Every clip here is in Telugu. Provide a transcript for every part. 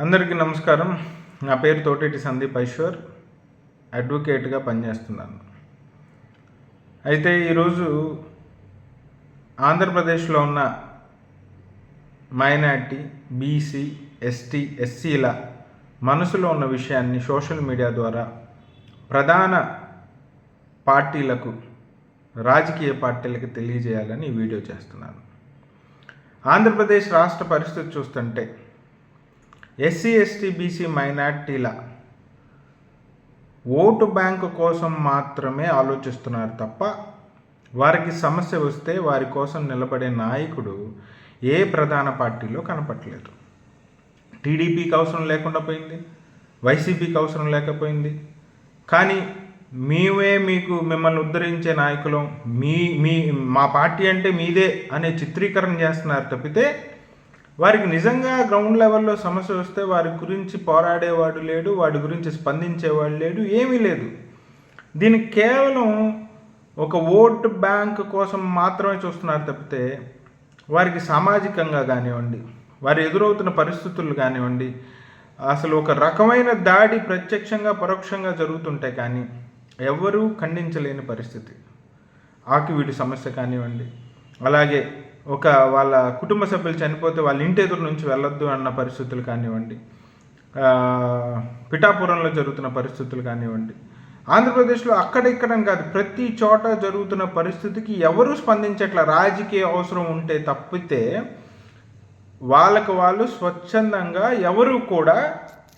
అందరికీ నమస్కారం. నా పేరు తోటేటి సందీప్ ఐశ్వర్, అడ్వకేట్గా పనిచేస్తున్నాను. అయితే ఈరోజు ఆంధ్రప్రదేశ్లో ఉన్న మైనారిటీ, బీసీ, ఎస్టీ, ఎస్సీల మనసులో ఉన్న విషయాన్ని సోషల్ మీడియా ద్వారా ప్రధాన పార్టీలకు, రాజకీయ పార్టీలకు తెలియజేయాలని ఈ వీడియో చేస్తున్నాను. ఆంధ్రప్రదేశ్ రాష్ట్ర పరిస్థితి చూస్తుంటే ఎస్సీ, ఎస్టీ, బీసీ మైనార్టీల ఓటు బ్యాంకు కోసం మాత్రమే ఆలోచిస్తున్నారు తప్ప వారికి సమస్య వస్తే వారి కోసం నిలబడే నాయకుడు ఏ ప్రధాన పార్టీలో కనపట్లేదు. టీడీపీకి అవసరం లేకుండా పోయింది, వైసీపీకి అవసరం లేకపోయింది. కానీ మిమ్మల్ని ఉద్ధరించే నాయకులు మా పార్టీ అంటే మీదే అనే చిత్రీకరణ చేస్తున్నారు తప్పితే వారికి నిజంగా గ్రౌండ్ లెవెల్లో సమస్య వస్తే వారి గురించి పోరాడేవాడు లేడు, వాడి గురించి స్పందించేవాడు లేడు, ఏమీ లేదు. దీనికి కేవలం ఒక ఓటు బ్యాంక్ కోసం మాత్రమే చూస్తున్నారు తప్పితే వారికి సామాజికంగా కానివ్వండి, వారు ఎదురవుతున్న పరిస్థితులు కానివ్వండి, అసలు ఒక రకమైన దాడి ప్రత్యక్షంగా పరోక్షంగా జరుగుతుంటే కానీ ఎవరూ ఖండించలేని పరిస్థితి. ఆకివీడి సమస్య కానివ్వండి, అలాగే వాళ్ళ కుటుంబ సభ్యులు చనిపోతే వాళ్ళ ఇంటి ఎదురు నుంచి వెళ్ళొద్దు అన్న పరిస్థితులు కానివ్వండి, పిఠాపురంలో జరుగుతున్న పరిస్థితులు కానివ్వండి, ఆంధ్రప్రదేశ్లో అక్కడిక్కడ కాదు ప్రతి చోట జరుగుతున్న పరిస్థితికి ఎవరూ స్పందించట్ల. రాజకీయ అవసరం ఉంటే తప్పితే వాళ్ళు స్వచ్ఛందంగా ఎవరు కూడా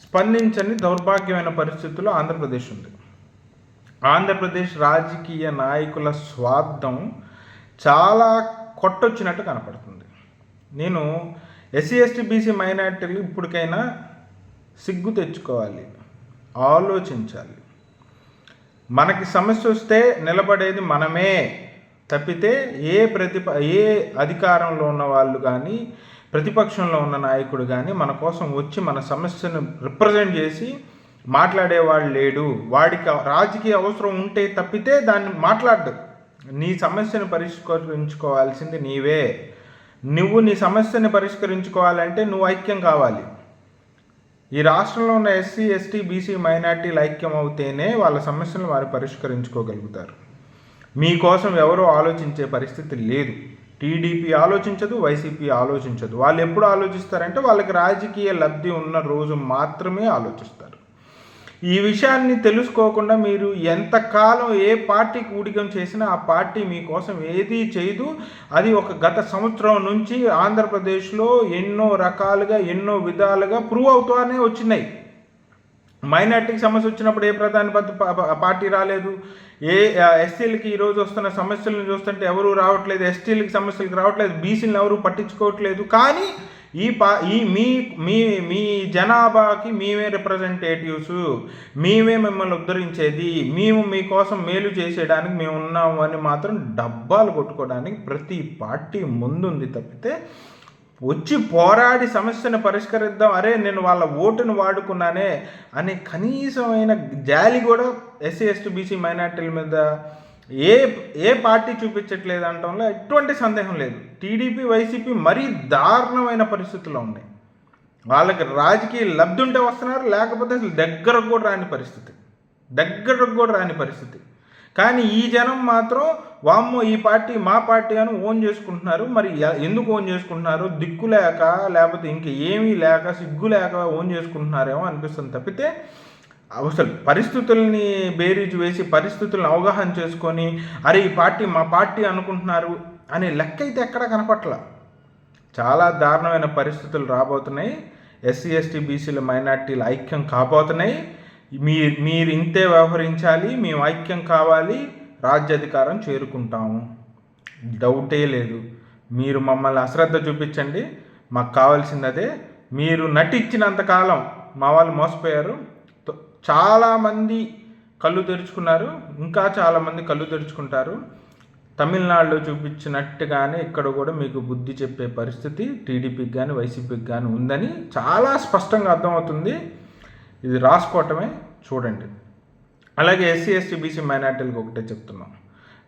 స్పందించని దౌర్భాగ్యమైన పరిస్థితుల్లో ఆంధ్రప్రదేశ్ ఉంది. ఆంధ్రప్రదేశ్ రాజకీయ నాయకుల స్వార్థం చాలా కొట్టొచ్చినట్టు కనపడుతుంది. నేను ఎస్సీ, ఎస్టీ, బీసీ మైనార్టీలు ఇప్పటికైనా సిగ్గు తెచ్చుకోవాలి, ఆలోచించాలి. మనకి సమస్య వస్తే నిలబడేది మనమే తప్పితే ఏ అధికారంలో ఉన్న వాళ్ళు కానీ, ప్రతిపక్షంలో ఉన్న నాయకుడు కానీ మన కోసం వచ్చి మన సమస్యను రిప్రజెంట్ చేసి మాట్లాడేవాడు లేడు. వాడికి రాజకీయ అవసరం ఉంటే తప్పితే దాన్ని మాట్లాడ్డు. నీ సమస్యను పరిష్కరించుకోవాల్సింది నీవే. నువ్వు నీ సమస్యని పరిష్కరించుకోవాలంటే నువ్వు ఐక్యం కావాలి. ఈ రాష్ట్రంలో ఉన్న ఎస్సీ, ఎస్టీ, బీసీ మైనార్టీలు ఐక్యం అవుతేనే వాళ్ళ సమస్యలను వారు పరిష్కరించుకోగలుగుతారు. మీకోసం ఎవరూ ఆలోచించే పరిస్థితి లేదు. టీడీపీ ఆలోచించదు, వైసీపీ ఆలోచించదు. వాళ్ళు ఎప్పుడు ఆలోచిస్తారంటే వాళ్ళకి రాజకీయ లబ్ధి ఉన్న రోజు మాత్రమే ఆలోచిస్తారు. ఈ విషయాన్ని తెలుసుకోకుండా మీరు ఎంతకాలం ఏ పార్టీకి ఊడిగం చేసినా ఆ పార్టీ మీకోసం ఏదీ చేయదు. అది గత సంవత్సరం నుంచి ఆంధ్రప్రదేశ్లో ఎన్నో రకాలుగా, ఎన్నో విధాలుగా ప్రూవ్ అవుతూనే వచ్చినాయి. మైనార్టీకి సమస్య వచ్చినప్పుడు ఏ ప్రధాన పార్టీ రాలేదు. ఎస్సీలకి ఈరోజు వస్తున్న సమస్యలను చూస్తుంటే ఎవరు రావట్లేదు, ఎస్టీలకి సమస్యలకు రావట్లేదు, బీసీలను ఎవరు పట్టించుకోవట్లేదు. కానీ మీ జనాభాకి మేమే రిప్రజెంటేటివ్స్, మేమే మిమ్మల్ని ఉద్ధరించేది, మేము మీకోసం మేలు చేసేయడానికి మేము ఉన్నాము అని మాత్రం డబ్బాలు కొట్టుకోవడానికి ప్రతి పార్టీ ముందుంది తప్పితే వచ్చి పోరాడి సమస్యను పరిష్కరిద్దాం, అరే నేను వాళ్ళ ఓటును వాడుకున్నానే అనే కనీసమైన జాలి కూడా ఎస్సీ, ఎస్టీ, బీసీ మైనార్టీల మీద ఏ పార్టీ చూపించట్లేదు అనటంలో ఎటువంటి సందేహం లేదు. టీడీపీ, వైసీపీ మరీ దారుణమైన పరిస్థితుల్లో ఉన్నాయి. వాళ్ళకి రాజకీయ లబ్ధి ఉంటే వస్తున్నారు, లేకపోతే అసలు దగ్గరకు కూడా రాని పరిస్థితి. కానీ ఈ జనం మాత్రం వామ్మో ఈ పార్టీ మా పార్టీ అని ఓన్ చేసుకుంటున్నారు. మరి ఎందుకు ఓన్ చేసుకుంటున్నారు? దిక్కు లేక, లేకపోతే ఇంక ఏమీ లేక, సిగ్గు లేక ఓన్ చేసుకుంటున్నారేమో అనిపిస్తుంది తప్పితే అసలు పరిస్థితుల్ని బేరీజు వేసి పరిస్థితులను అవగాహన చేసుకొని అరే ఈ పార్టీ మా పార్టీ అనుకుంటున్నారు అనే లెక్క అయితే ఎక్కడ కనపట్ల. చాలా దారుణమైన పరిస్థితులు రాబోతున్నాయి. ఎస్సీ, ఎస్టీ, బీసీల మైనార్టీలు ఐక్యం కాబోతున్నాయి. మీరు ఇంతే వ్యవహరించాలి, మేము ఐక్యం కావాలి, రాజ్యాధికారం చేరుకుంటాము, డౌటే లేదు. మీరు మమ్మల్ని అశ్రద్ధ చూపించండి, మాకు కావాల్సింది అదే. మీరు నటించినంతకాలం మా వాళ్ళు మోసపోయారు. చాలామంది కళ్ళు తెరుచుకున్నారు, ఇంకా చాలామంది కళ్ళు తెరుచుకుంటారు. తమిళనాడులో చూపించినట్టుగానే ఇక్కడ కూడా మీకు బుద్ధి చెప్పే పరిస్థితి టీడీపీకి కానీ వైసీపీకి కానీ ఉందని చాలా స్పష్టంగా అర్థమవుతుంది. ఇది రాసుకోవటమే, చూడండి. అలాగే ఎస్సీ, ఎస్టీ, బీసీ మైనార్టీలకు ఒకటే చెప్తున్నాం,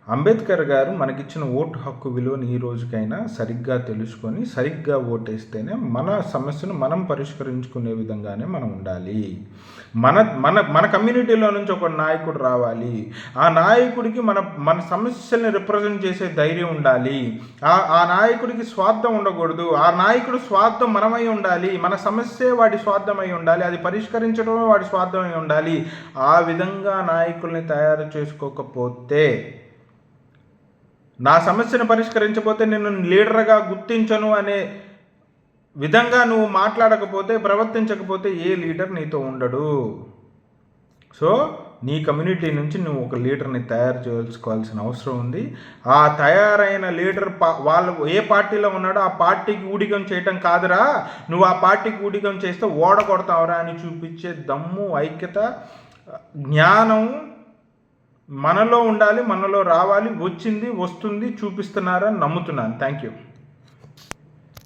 అంబేద్కర్ గారు మనకిచ్చిన ఓటు హక్కు విలువని ఈ రోజుకైనా సరిగ్గా తెలుసుకొని సరిగ్గా ఓటేస్తేనే మన సమస్యను మనం పరిష్కరించుకునే విధంగానే మనం ఉండాలి. మన మన మన కమ్యూనిటీలో నుంచి ఒక నాయకుడు రావాలి. ఆ నాయకుడికి మన సమస్యల్ని రిప్రజెంట్ చేసే ధైర్యం ఉండాలి. ఆ నాయకుడికి స్వార్థం ఉండకూడదు. ఆ నాయకుడు స్వార్థం మనమై ఉండాలి. మన సమస్యే వాడి స్వార్థమై ఉండాలి. అది పరిష్కరించడమే వాడి స్వార్థమై ఉండాలి. ఆ విధంగా నాయకుల్ని తయారు చేసుకోకపోతే, నా సమస్యను పరిష్కరించకపోతే నేను లీడర్గా గుర్తించను అనే విధంగా నువ్వు మాట్లాడకపోతే, ప్రవర్తించకపోతే ఏ లీడర్ నీతో ఉండడు. సో నీ కమ్యూనిటీ నుంచి నువ్వు ఒక లీడర్ని తయారు చేసుకోవాల్సిన అవసరం ఉంది. ఆ తయారైన లీడర్ వాళ్ళు ఏ పార్టీలో ఉన్నాడో ఆ పార్టీకి ఊడిగం చేయటం కాదురా, నువ్వు ఆ పార్టీకి ఊడిగం చేస్తే ఓడగొడతావురా అని చూపించే దమ్ము, ఐక్యత, జ్ఞానం మనలో ఉండాలి, మనలో రావాలి. వస్తుంది, చూపిస్తున్నారని నమ్ముతున్నాను. Thank you.